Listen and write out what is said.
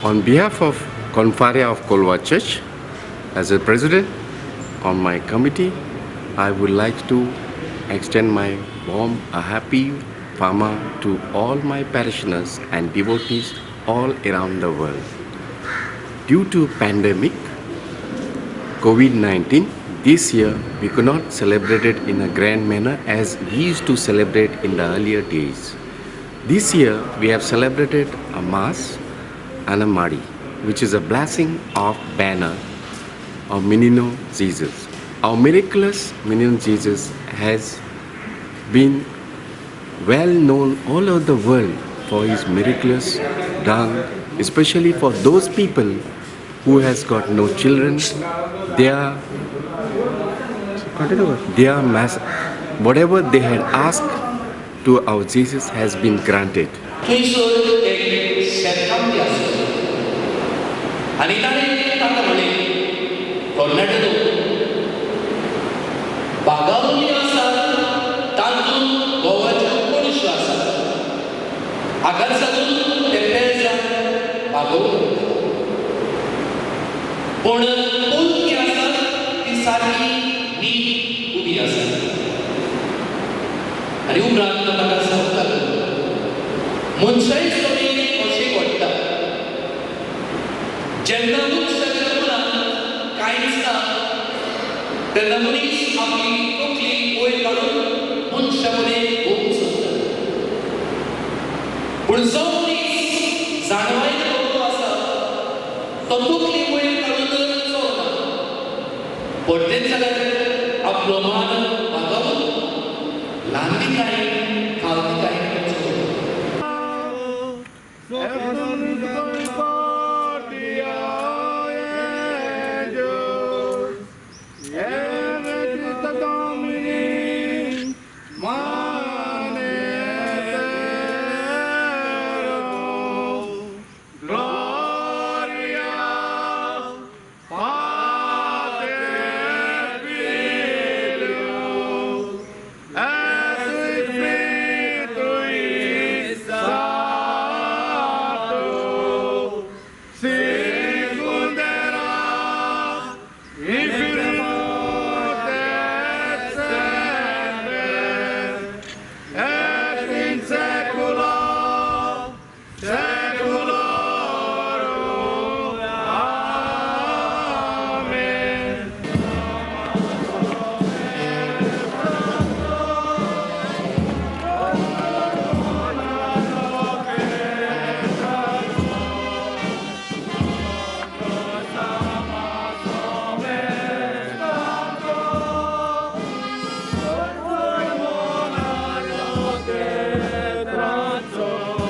On behalf of Confaria of Kolwa Church, as a president on my committee, I would like to extend my warm, a happy Pama to all my parishioners and devotees all around the world. Due to pandemic COVID-19, this year we could not celebrate it in a grand manner as we used to celebrate in the earlier days. This year we have celebrated a Mass and a Madi, which is a blessing of banner of Menino Jesus. Our miraculous Menino Jesus has been well known all over the world for his miraculous done, especially for those people who has got no children. Their their mass, whatever they had asked to our Jesus has been granted. थंयसर एक शेतकाम B आसलो आनी ताणें ताका म्हणलें तरणाटे लोक बागावली आसा तातूंत गोवाच्यो कोणश्यो आसा हाका सागून ते पेज बागोवंक पूण पोलकी आसा ती सारकी नीट उबी आसा आनी उपरांत ताका सांगतालो मनशाय सोडून अशें घडटा जेन्ना वृक्ष जल्मनात कांयच ना तेन्ना मनीस आपली तकली वयर काडून मनशा कडेन भोवंक सोदता पूण जो मनीस जाणवायेन भोगलो आसा तो तकली वयर काडून चलना पडटेन जाल्यार आपलो मान वागोवन ल्हानली कांय